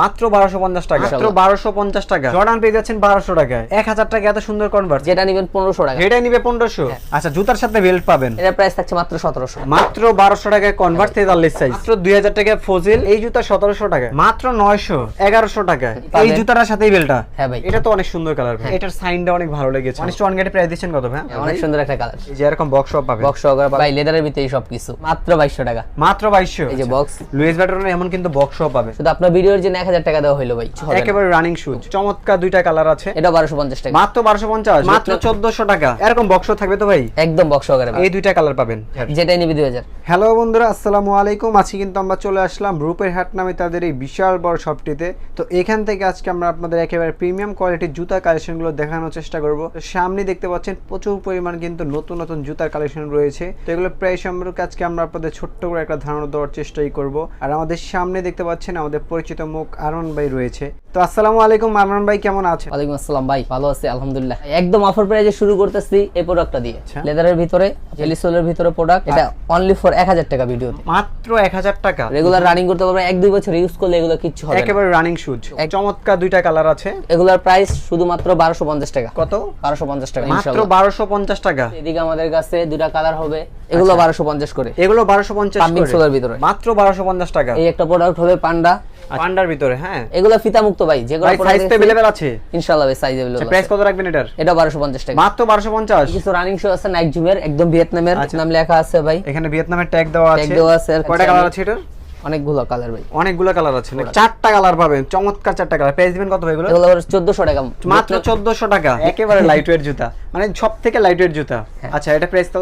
মাত্র 1250 টাকা, মাত্র 1250 টাকা জর্ডান পেয়ে যাচ্ছেন 1200 টাকায়। 1000 টাকা এত সুন্দর কনভার্স, যেটা নেবেন 1500 টাকা, যেটা নিবে 1500। আচ্ছা, জুতার সাথে বেল্ট পাবেন, এর প্রাইস থাকছে মাত্র 1700, মাত্র 1200 টাকায় কনভার্স তেতাল্লিশ সাইজ, মাত্র 2000 টাকায় ফজিল। এই জুতা 1700 টাকা, মাত্র 900 1100 টাকায় এই জুতাটার সাথেই বেলটা। হ্যাঁ ভাই, এটা তো অনেক সুন্দর কালার ভাই, এটার সাইনটা অনেক ভালো লেগেছে। 1 গেটে প্রাইস দিচ্ছেন কত ভাই? অনেক সুন্দর একটা কালার, এই যে এরকম বক্স সব পাবেন, বক্স সহকারে ভাই, লেদারের ভিতরে সবকিছু মাত্র 2200 টাকা, মাত্র 2200। এই যে বক্স লুইস ভিটনের এমন কিন্তু বক্স সব পাবেন, শুধু আপনার ভিডিওর জন্য 1000 টাকা দেওয়া হইলো ভাই, একেবারে রানিং শুজ। চমৎকার দুইটা কালার আছে, এটা 1250 টাকা, মাত্র 1250, মাত্র 1400 টাকা। এরকম বক্স থাকবে তো ভাই, একদম বক্স সহকারে ভাই, এই দুইটা কালার পাবেন, যেটাই নিবি 2000। হ্যালো বন্ধুরা, আসসালামু আলাইকুম। আজকে কিন্তু আমরা চলে আসলাম রূপের হাট নামে তাদের এই বিশাল বড় শপটিতে। তো এখান থেকে আজকে আমরা আপনাদের একেবারে প্রিমিয়াম কোয়ালিটির জুতা কালেকশনগুলো দেখানোর চেষ্টা করব। সামনে দেখতে পাচ্ছেন প্রচুর পরিমাণ কিন্তু নতুন নতুন জুতার কালেকশন রয়েছে। তো এগুলো প্রায় সম্পর্কে আজকে আমরা আপনাদের ছোট্ট করে একটা ধারণা দেওয়ার চেষ্টাই করব। আর আমাদের সামনে দেখতে পাচ্ছেন আমাদের পরিচিত মুখ আরমান ভাই রয়েছে। তো আসসালামু আলাইকুম আরমান ভাই, কেমন আছেন? ওয়ালাইকুম আসসালাম ভাই, ভালো আছি আলহামদুলিল্লাহ। একদম অফার প্রাইসে শুরু করতেছি এই প্রোডাক্টটা দিয়ে, লেদারের ভিতরে জেলি সোলের ভিতরে প্রোডাক্ট। এটা অনলি ফর 1000 টাকা ভিডিওতে, মাত্র 1000 টাকা। রেগুলার রানিং করতে পারবে, 1-2 বছর ইউজ করলে এগুলো কিচ্ছু হবে না, একেবারে রানিং শুজ। চমৎকার দুইটা কালার আছে, এগুলোর প্রাইস শুধুমাত্র 1250 টাকা। কত? 1250 টাকা মাত্র ইনশাআল্লাহ। 1250 টাকা। এদিকে আমাদের কাছে দুইটা কালার হবে, এগুলো 1250 করে, এগুলো 1250 পাম্পিং সোলের ভিতরে মাত্র 1250 টাকা। এই একটা প্রোডাক্ট হবে পান্ডা, পান্ডার ভিতরে। হ্যাঁ, এগুলো ফিতা মুক্ত ভাই, যেগুলো সাইজ अवेलेबल আছে ইনশাআল্লাহ ভাই, সাইজ अवेलेबल আছে। প্রাইস কত রাখবেন এটার? এটা 1250 টাকা, মাত্র 1250। কিছু রানিং শো আছে নাইক জুমের, একদম ভিয়েতনামের নাম লেখা আছে ভাই, এখানে ভিয়েতনামের ট্যাগ দেওয়া আছে। ট্যাগ দেওয়া আছে। কয়টা কালার আছে এটার? অনেকগুলো কালার ভাই, অনেকগুলো কালার আছে, চারটা কালার পাবেন, চমৎকার চারটা কালার। প্রাইস দিবেন কত ভাই এগুলো? এগুলো 1400 টাকা, মাত্র 1400 টাকা। একেবারে লাইট ওয়েট জুতা, মানে সবথেকে লাইট ওয়েট জুতা। আচ্ছা, এটা প্রাইস কত?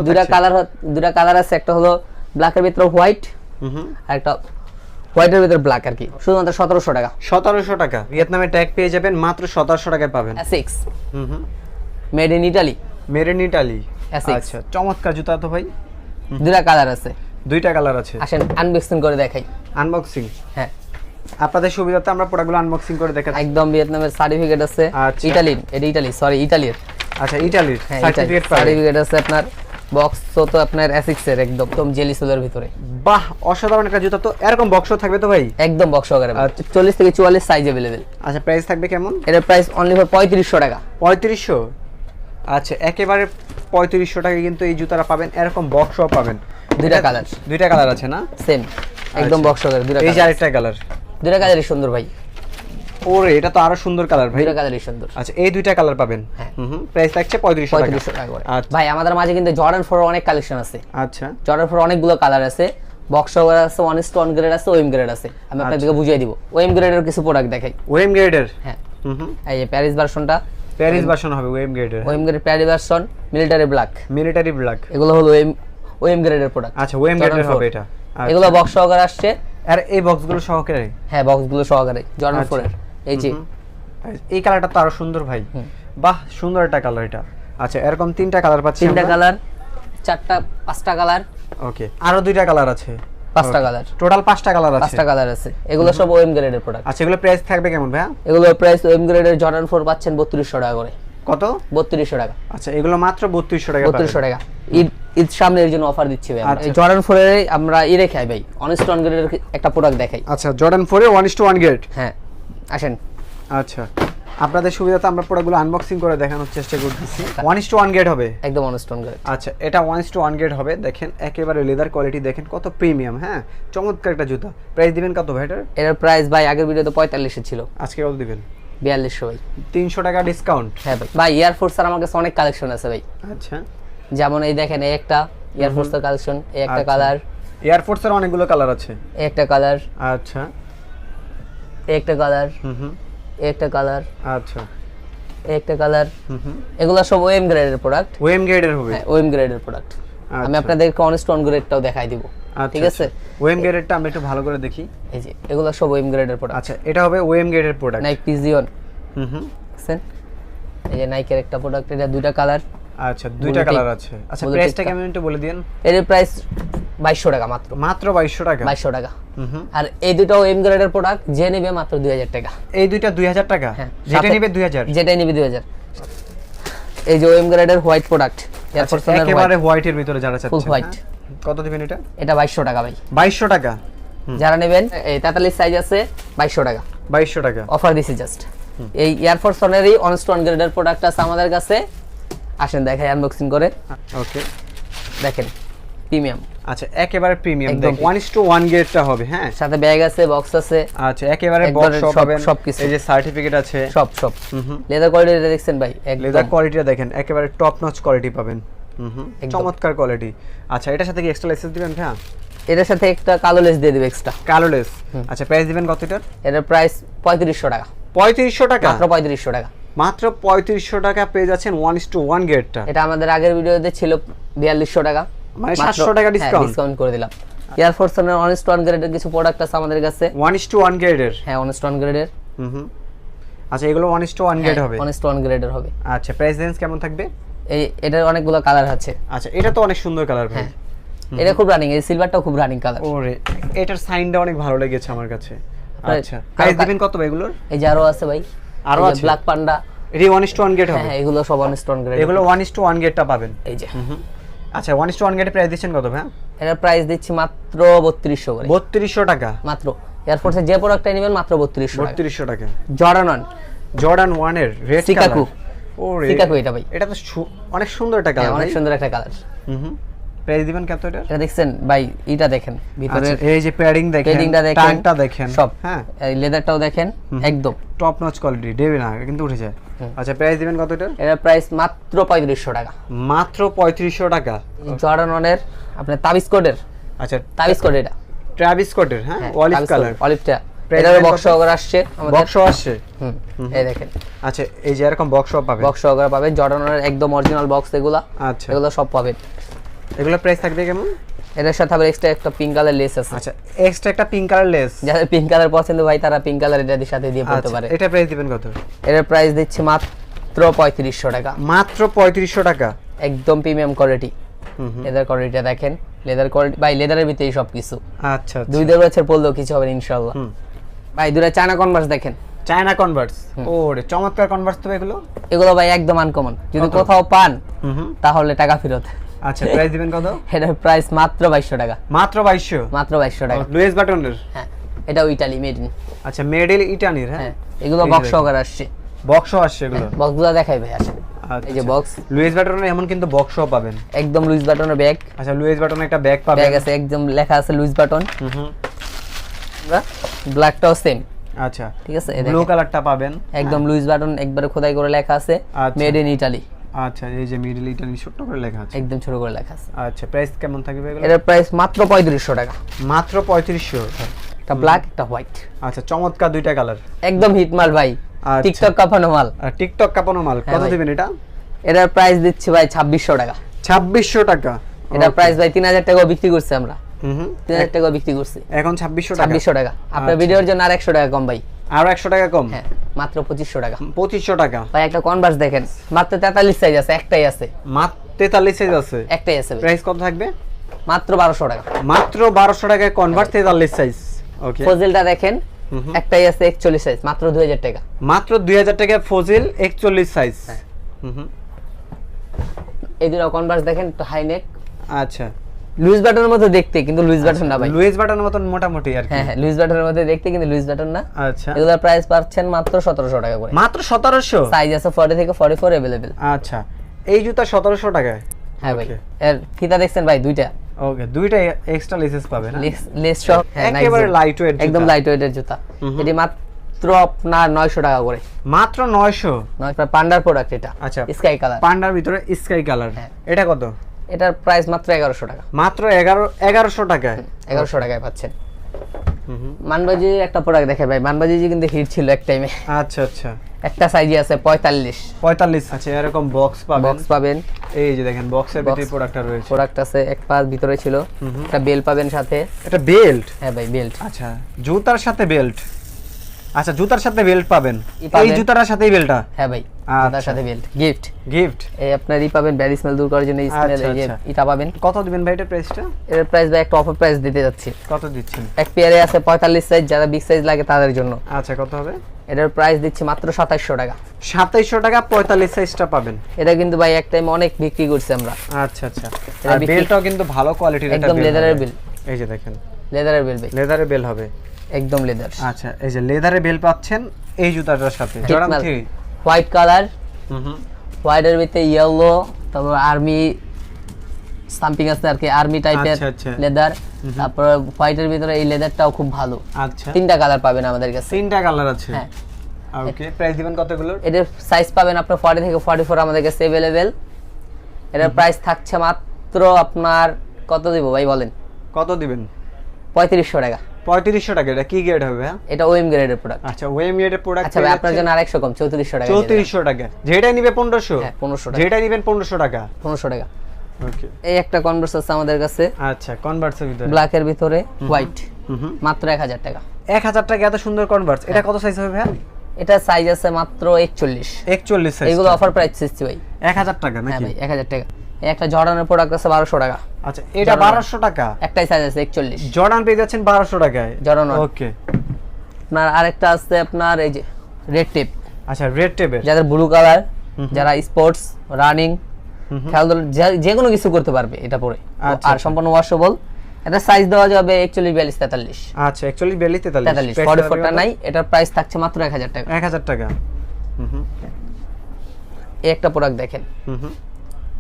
দুটা কালার আছে, একটা হলো ব্ল্যাকের ভিতরে হোয়াইট, আর একটা হোয়াইটের ভিতরে ব্ল্যাক আর কি, শুধুমাত্র 1700 টাকা। 1700 টাকা ভিয়েতনামের ট্যাগ পেয়ে যাবেন, মাত্র 1700 টাকায় পাবেন। এসিক্স made in Italy, made in Italy. Essex। আচ্ছা, চমৎকার জুতা তো ভাই। দুটা কালার আছে, দুইটা কালার আছে। আসেন আনবক্সিং করে দেখাই। আনবক্সিং? হ্যাঁ, আপনাদের সুবিধার্থে আমরা প্রোডাক্টগুলো আনবক্সিং করে দেখাচ্ছি। একদম ভিয়েতনামের সার্টিফিকেট আছে, আচ্ছা। ইতালির, এটা ইতালি, সরি ইতালির। আচ্ছা, ইতালির হ্যাঁ, সার্টিফিকেট পাবেন। সার্টিফিকেট আছে আপনার, বক্স তো আপনার এসিক্স এর একদম জেলি সোলের ভিতরে। বাহ, অসাধারণ একটা জুতা। তো এরকম বক্সও থাকবে তো ভাই? একদম বক্স সহকারে, আচ্ছা। 40 থেকে 44 সাইজ अवेलेबल। আচ্ছা, প্রাইস থাকবে কেমন? এটার প্রাইস অনলি ফর 3500 টাকা। 3500? আচ্ছা, একেবারে 3500 টাকা কিন্তু এই জুতাটা পাবেন। এরকম বক্সও পাবেন, দুইটা কালার, দুইটা কালার আছে না? সেম একদম আচ্ছা। বক্স সহকারে দুইটা এই যে কালার, আরেকটা কালার, দুইটা কালারই সুন্দর ভাই, ওরে এটা তো আরো সুন্দর কালার ভাই। দুইটা কালারই সুন্দর। আচ্ছা, এই দুইটা কালার পাবেন। হ্যাঁ। প্রাইস থাকছে 3500 টাকা করে। আচ্ছা। ভাই আমাদের মাঝে কিন্তু জর্ডান 4 অনেক কালেকশন আছে, আচ্ছা, জর্ডান 4 অনেকগুলো কালার আছে, বক্স সহকারে আছে, 1:1 গ্রেড আছে, ওএম গ্রেড আছে। আমি আপনাদেরকে বুঝিয়ে দিব, ওএম গ্রেডের কিছু প্রোডাক্ট দেখাই। ওএম গ্রেডের? হ্যাঁ, এই যে প্যারিস ভার্সনটা, প্যারিস ভার্সন হবে ওএম গ্রেডের। OM grade Paris version, military black, military black. এগুলো হলো ওএম গ্রেডের প্রোডাক্ট। আচ্ছা, ওএম গ্রেডের হবে এটা। এগুলো বক্স সহকারে আসছে, আর এই বক্সগুলো সহকারে? হ্যাঁ, বক্সগুলো সহকারে জর্ডান 4 এর। এই যে এই কালারটা তো আরো সুন্দর ভাই, বাহ সুন্দর একটা কালার এটা। আচ্ছা, এরকম তিনটা কালার পাচ্ছি, তিনটা কালার, চারটা, পাঁচটা কালার। ওকে, আরো দুইটা কালার আছে, পাঁচটা কালার, টোটাল 5টা কালার আছে। 5টা কালার আছে, এগুলো সব ওএম গ্রেডের প্রোডাক্ট। আচ্ছা, এগুলো প্রাইস থাকবে কেমন ভাই? এগুলোর প্রাইস ওএম গ্রেডের জর্ডান 4 পাচ্ছেন 3200 টাকা করে। কত? 3200 টাকা। আচ্ছা, এগুলো মাত্র 3200 টাকা। 3200 টাকা ঈদ সামনে এর জন্য অফার দিচ্ছি ভাই। আচ্ছা। জর্ডান 4 এর আমরা রেখাই ভাই, অনস্টন গ্রেডের একটা প্রোডাক্ট দেখাই। আচ্ছা, জর্ডান 4 এর 1:1 গ্রেড। হ্যাঁ, আসেন। আচ্ছা, আপনাদের সুবিধাতে আমরা প্রোডাক্টগুলো আনবক্সিং করে দেখানোর চেষ্টা করতেছি। 1:1 গ্রেড হবে, একদম অনস্টন গ্রেড। আচ্ছা, এটা 1:1 গ্রেড হবে। দেখেন একেবারে লেদার কোয়ালিটি, দেখেন কত প্রিমিয়াম। হ্যাঁ, চমৎকার একটা জুতা। প্রাইস দিবেন কত ভাই এটার? এর প্রাইস ভাই আগের ভিডিওতে 45 ছিল, আজকে কত দিবেন? 4200 ভাই। 300 টাকা ডিসকাউন্ট। হ্যাঁ ভাই, ভাই এয়ার ফোর্স আর আমার কাছে অনেক কালেকশন আছে ভাই। আচ্ছা, যেমন এই দেখেন, এই একটা এয়ার ফোর্সের কালেকশন, এই একটা কালার, এয়ার ফোর্সের অনেকগুলো কালার আছে। এই একটা কালার, আচ্ছা, এই একটা কালার, হুম, এই একটা কালার, আচ্ছা, এই একটা কালার। এগুলো সব ওএম গ্রেডের প্রোডাক্ট। ওএম গ্রেডের হবে? হ্যাঁ, ওএম গ্রেডের প্রোডাক্ট। আমি আপনাদেরকে অনস্টন গ্রেডটাও দেখাই দিব, ঠিক আছে? ওএম গ্রেডেরটা আমরা একটু ভালো করে দেখি। এই যে এগুলো সব ওএম গ্রেডের প্রোডাক্ট। আচ্ছা, এটা হবে ওএম গ্রেডের প্রোডাক্ট। নাইক পিজিয়ন, হুম, দেখছেন? এই যে নাইকের একটা প্রোডাক্ট, এটা দুইটা কালার। আচ্ছা, দুইটা কালার আছে। আচ্ছা, প্রাইসটা কেমন একটু বলে দিন। এর প্রাইস 2200 টাকা মাত্র, মাত্র 2200 টাকা। 2200 টাকা। আর এই দুটো ওএম গ্রেডের প্রোডাক্ট, যে নেবে মাত্র 2000 টাকা। এই দুইটা 2000 টাকা? হ্যাঁ, যেটা নেবে 2000? যেটাই নেবে 2000। এই যে ওএম গ্রেডের হোয়াইট প্রোডাক্ট, একেবারে হোয়াইটের ভিতরে যারা চাচ্ছেন, ফুল হোয়াইট। কত দিবেন এটা? এটা 2200 টাকা ভাই। 2200 টাকা? যারা নেবেন এই 43 সাইজ আছে 2200 টাকা। 2200 টাকা অফার দিছি জাস্ট। এই এয়ারফোর্স ওয়ানেরই অনস্টোন গ্রেডের প্রোডাক্ট আছে আমাদের কাছে, আসেন দেখাই আনবক্সিং করে। ওকে দেখেন প্রিমিয়াম। আচ্ছা একেবারে প্রিমিয়াম, একদম। 1:1 গ্রেডটা হবে। হ্যাঁ, সাথে ব্যাগ আছে, বক্স আছে। আচ্ছা একেবারে একবারে বক্স পাবেন, সবকিছু। এই যে সার্টিফিকেট আছে সব লেদার কোয়ালিটি দেখছেন ভাই, লেদার একদম কোয়ালিটিটা দেখেন, একেবারে টপ নচ কোয়ালিটি পাবেন। একদম। চমৎকার কোয়ালিটি। আচ্ছা এটার সাথে কি এক্সট্রা লাইসেন্স দিবেন? হ্যাঁ, এটার সাথে একটা কালো লেস দিয়ে দিবে এক্সট্রা। কালো লেস। আচ্ছা প্রাইস দিবেন কত এটার? এটার প্রাইস 3500 টাকা। 3500 টাকা? মাত্র 3500 টাকা। মাত্র 3500 টাকা পেয়ে যাচ্ছেন 1:1 গ্রেডটা। এটা আমাদের আগের ভিডিওতে ছিল 4200 টাকা, মানে 700 টাকা ডিসকাউন্ট করে দিলাম। এয়ারফোর্স এর অনস্টোন গ্রেডের কিছু প্রোডাক্ট আছে আমাদের কাছে 1:1 গ্রেডের। হ্যাঁ, অনস্টোন গ্রেডের। আচ্ছা এগুলো 1:1 গ্রেড হবে? অনস্টোন গ্রেডের হবে। আচ্ছা প্রাইস রেঞ্জ কেমন থাকবে? এটার অনেকগুলো কালার আছে। আচ্ছা এটা তো অনেক সুন্দর কালার ভাই। এটা খুব রানিং, এই সিলভারটাও খুব রানিং কালার। ওরে এটার সাইনটা অনেক ভালো লেগেছে আমার কাছে। আচ্ছা প্রাইস দিবেন কত ভাই এগুলোর? এই যে আরো আছে ভাই, আরো আছে ব্ল্যাক পান্ডা। এটি 1:1 গ্রেড হবে? হ্যাঁ, এগুলো সব অনস্টোন গ্রেড। এগুলো 1:1 গ্রেডটা পাবেন এই যে। আচ্ছা 1:1 গ্রেডের প্রাইস দিচ্ছেন কত ভাই? এটার প্রাইস দিচ্ছি মাত্র 3200 করে। 3200 টাকা মাত্র। এয়ারফোর্সের যে প্রোডাক্টটা নেবেন মাত্র 3200 টাকা। 3200 টাকা। জর্ডান 1 এর রেড সিকাকু। কালার। ওরে সিকাকু এটা ভাই। এটা তো অনেক সুন্দর একটা কালার। অনেক সুন্দর একটা কালার। প্রাইস দিবেন কত এটা? এটা দেখছেন ভাই, এটা দেখেন ভিতরে এই যে প্যাডিং দেখেন, প্যাডিংটা দেখেন, টাংটা দেখেন সব। হ্যাঁ, এই লেদারটাও দেখেন, একদম টপ নচ কোয়ালিটি, দেবে না কিন্তু উঠে যায়। আচ্ছা প্রাইস দিবেন কত এটা? এটার প্রাইস মাত্র 3500 টাকা। মাত্র 3500 টাকা। জর্ডান 1 এর আপনার তাবিজ কোডের। আচ্ছা তাবিজ কোড এটা। ট্রাভিস স্কটের, হ্যাঁ, অলিভ কালার। অলিভটা Price এটার দিবেন বক্স কত? সহকারে আসছে আমাদের। বক্স আসছে। এই দেখেন। আচ্ছা এই যে এরকম বক্স পাবেন? বক্স সহকারে পাবেন, জর্ডান 1 এর একদম অরিজিনাল বক্স এগুলা। আচ্ছা এগুলো সব পাবেন। এগুলো প্রাইস থাকবে কেমন? এটার সাথে আবার এক্সট্রা একটা পিঙ্ক কালার লেস আছে। আচ্ছা এক্সট্রা একটা পিঙ্ক কালার লেস। যাদের পিঙ্ক কালার পছন্দ ভাই, তারা পিঙ্ক কালার এটার সাথে দিয়ে পড়তে আচ্ছা পারে। এটা প্রাইস দিবেন কত? এটার প্রাইস দিচ্ছি মাত্র 3500 টাকা। মাত্র 3500 টাকা। একদম প্রিমিয়াম কোয়ালিটি। লেদার কোয়ালিটিটা দেখেন, লেদার কোয়ালিটি ভাই, লেদারের ভিতরেই সবকিছু। আচ্ছা দুই বছর পরলেও কিছু হবে না ইনশাআল্লাহ। ভাই দুটো চায়না কনভার্স দেখেন, চায়না কনভার্স। ওরে চমৎকার কনভার্স তো এগুলো। এগুলো ভাই একদম আনকমন, যদি কোথাও পান তাহলে টাকা ফেরত। আচ্ছা প্রাইস দিবেন কত? এটার প্রাইস মাত্র 2200 টাকা। মাত্র 2200? মাত্র 2200 টাকা। লুইস বাটনের। হ্যাঁ, এটাও ইতালি মেড ইন। আচ্ছা মেড ইন ইটালির। হ্যাঁ, হ্যাঁ এগুলো বক্স সহকারে আসছে। বক্সও আসছে এগুলো? বক্সগুলো দেখাই ভাই, আসেন। এই যে বক্স লুইস বাটনের, এমন কিন্তু বক্সও পাবেন। একদম লুইস বাটনের ব্যাগ। আচ্ছা লুইস বাটনের একটা ব্যাগ পাবেন। ব্যাগ আছে, একদম লেখা আছে লুইস বাটন। ব্ল্যাকটাও সেম। আচ্ছা ঠিক আছে, ব্লু কালারটা পাবেন, একদম লুইস বাটন একবারে খোদাই করে লেখা আছে মেড ইন ইতালি। আচ্ছা এই যে মিডল ইটালি ছোট করে লেখা আছে, একদম ছোট করে লেখা আছে। আচ্ছা প্রাইস কেমন থাকবে এগুলো? এটার প্রাইস মাত্র 3500 টাকা। মাত্র 3500? একটা ব্ল্যাক, একটা হোয়াইট। আচ্ছা চমৎকার দুইটা কালার, একদম হিট মাল ভাই, আচ্ছা। টিকটক কাঁপানো মাল। আর টিকটক কাঁপানো মাল। কত ভাই। দিবেন এটা? এটার প্রাইস দিচ্ছি ভাই 2600 টাকা। 2600 টাকা? এটার প্রাইস ভাই 3000 টাকা বিক্রি করছি আমরা। 3000 টাকা বিক্রি করছি, এখন 2600 টাকা। 2600 টাকা। আপনার ভিডিওর জন্য আর 100 টাকা কম ভাই। আর 100 টাকা কম? হ্যাঁ, মাত্র 2500 টাকা। 2500 টাকা? ভাই একটা কনভার্স দেখেন, মাত্র 43 সাইজ আছে, একটাই আছে। মাত্র 43 সাইজ আছে? একটাই আছে ভাই। প্রাইস কত থাকবে? মাত্র 1200 টাকা। মাত্র 1200 টাকায় কনভার্ট 43 সাইজ। ওকে ফজিলটা দেখেন, একটাই আছে 41 সাইজ, মাত্র 2000 টাকা। মাত্র 2000 টাকায় ফজিল 41 সাইজ। এই দুটো কনভার্স দেখেন, একটু হাই নেক। আচ্ছা লুইস বাটনের মতো দেখতে, কিন্তু লুইস বাটন না ভাই। লুইস বাটনের মতন মোটামুটি আর কি। হ্যাঁ, লুইস বাটনের মতো দেখতে, কিন্তু লুইস বাটন না। আচ্ছা এগুলোর প্রাইস পাচ্ছেন মাত্র 1700 টাকা করে। মাত্র 1700? সাইজ আছে 40 থেকে 44 अवेलेबल। আচ্ছা এই জুতা 1700 টাকায়? হ্যাঁ ভাই। Okay. এর ফিতা দেখছেন ভাই, দুইটা ওকে, দুইটা এক্সট্রা লেসেস পাবেন। লেস সহ। একেবারে লাইট ওয়েট, একদম লাইট ওয়েটের জুতা। এটি মাত্র আপনার 900 টাকা করে। মাত্র 900? পান্ডার প্রোডাক্ট এটা। আচ্ছা স্কাই কালার, পান্ডার ভিতরে স্কাই কালার। এটা কত? এটার প্রাইস মাত্র 1100 টাকা। মাত্র 1100 টাকায়? 1100 টাকায় পাচ্ছেন। মানবাজি একটা প্রোডাক্ট দেখে ভাই, মানবাজি কিন্তু হিট ছিল এক টাইমে। আচ্ছা আচ্ছা একটা সাইজে আছে 45। আচ্ছা এরকম বক্স পাবেন। বক্স পাবেন, এই যে দেখেন বক্সের ভিতরে প্রোডাক্টটা রয়েছে। প্রোডাক্ট আছে, এক পাশ ভিতরে ছিল। একটা বেল পাবেন সাথে। এটা বেল্ট? হ্যাঁ ভাই, বেল্ট। আচ্ছা জুতার সাথে বেল্ট। আচ্ছা জুতার সাথে বেল্ট পাবেন, পাবেন। এই জুতার সাথেই বেল্টটা? হ্যাঁ ভাই, তার সাথে বেল্ট গিফট। গিফট? এই আপনার পাবেন ব্যাড স্মেল দূর করার জন্য এই স্মেল, এই যে এটা পাবেন। কত দিবেন ভাই এটা প্রাইসটা? এর প্রাইস ভাই একটা অফার প্রাইস দিতে যাচ্ছি। কত দিচ্ছেন? এক পেয়ারে আছে 45 সাইজ, যারা বিগ সাইজ লাগে তাদের জন্য। আচ্ছা কত হবে? এটার প্রাইস দিচ্ছি মাত্র 2700 টাকা। 2700 টাকা 45 সাইজটা পাবেন। এটা কিন্তু ভাই এক টাইম অনেক বিক্রি করছি আমরা। আচ্ছা আচ্ছা, আর বেল্টটাও কিন্তু ভালো কোয়ালিটির, এটা একদম লেদারের বেল্ট। এই যে দেখেন লেদারের বেল ভাই, লেদারের বেল হবে একদম লেদার। আচ্ছা, এই যে লেদারের বেল পাচ্ছেন এই জুতাটার সাথে জর্ডান 3 হোয়াইট কালার, হুম হোয়াইটের ভিতরে ইয়েলো, তারপর আর্মি স্টাম্পিং আছে আর কি, আর্মি টাইপের আচ্ছা, আচ্ছা। লেদার। তারপর হোয়াইটের ভিতরে এই লেদারটাও খুব ভালো। আচ্ছা, 3টা কালার পাবেন আমাদের কাছে। 3টা কালার আছে। হ্যাঁ, ওকে, প্রাইস দিবেন কতগুলোর? এটার সাইজ পাবেন আপনার 40 থেকে 44 আমাদের কাছে अवेलेबल। এটার প্রাইস থাকছে মাত্র আপনার কত দিব ভাই বলেন? কত দিবেন? 3500 টাকা। 3500 টাকা। এটা কি গ্রেড হবে? হ্যাঁ, এটা ওএম গ্রেডের প্রোডাক্ট। আচ্ছা, ওএম গ্রেডের প্রোডাক্ট। আচ্ছা ভাই, আপনার জন্য আরেকশো কম, 3400 টাকা। 3400 টাকা। যেটাই নিবে 1500? হ্যাঁ, 1500 টাকা। যেটাই নিবেন 1500 টাকা। 1500 টাকা। ওকে, এই একটা কনভার্স আছে আমাদের কাছে, আচ্ছা, কনভার্সের ভিতরে ব্ল্যাক এর ভিতরে হোয়াইট, হুম মাত্র 1000 টাকা। 1000 টাকা। এত সুন্দর কনভার্স। এটা কত সাইজ হবে? হ্যাঁ, এটা সাইজ আছে মাত্র 41। 41 সাইজ। এগুলো অফার প্রাইস দিচ্ছি ভাই 1000 টাকা হ্যাঁ নাকি? ভাই, 1000 টাকা। এই একটা জর্ডানের প্রোডাক্ট আছে 1200 টাকা। আচ্ছা, এটা 1200 টাকা। একটাই সাইজ আছে 41। জর্ডান পেয়ে যাচ্ছেন 1200 টাকায়। জর্ডান ওকে। আপনার আরেকটা আছে আপনার এই যে রেড টেপ, আচ্ছা, রেড টেপের। যাদের ব্লু কালার, যারা স্পোর্টস রানিং খেলাধুলা যে কোনো কিছু করতে পারবে এটা পরে। আচ্ছা, আর সম্পূর্ণ ওয়াশেবল। এটা সাইজ দেওয়া যাবে 41 42 43। আচ্ছা, 41 42 43 44টা নাই। এটার প্রাইস থাকছে মাত্র 1000 টাকা। 1000 টাকা। হুম এই একটা প্রোডাক্ট দেখেন, হুম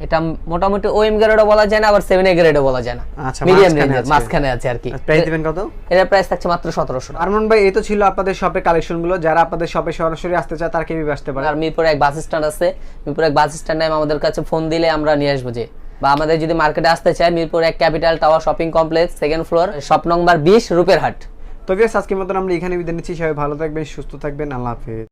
এটা মোটামুটি ওএম গ্রেডও বলা যায় না, আবার 7A গ্রেডও বলা যায় না, আচ্ছা, মিডিয়াম রেঞ্জের মাঝখানে আছে আর কি। প্রাইস দিবেন কত? এটার প্রাইস থাকছে মাত্র 1700 টাকা। আরমান ভাই, এই তো ছিল আপনাদের শপের কালেকশনগুলো। যারা আপনাদের শপে সরাসরি আসতে চায় তারা কিভাবে আসতে পারে? আর মিরপুরে এক বাস স্ট্যান্ড আছে, মিরপুর এক বাস স্ট্যান্ডে আমাদের কাছে ফোন দিলে আমরা নিয়ে আসবো। যে বা আমাদের যদি মার্কেটে আসতে চায়, মিরপুর এক capital tower shopping complex, second floor, shop number 20, রূপের হাট। তো ভিউয়ার্স, আজকের মতন আমরা এখানে বিদায় নিচ্ছি। সবাই ভালো থাকবেন, সুস্থ থাকবেন। আল্লাহ হাফেজ।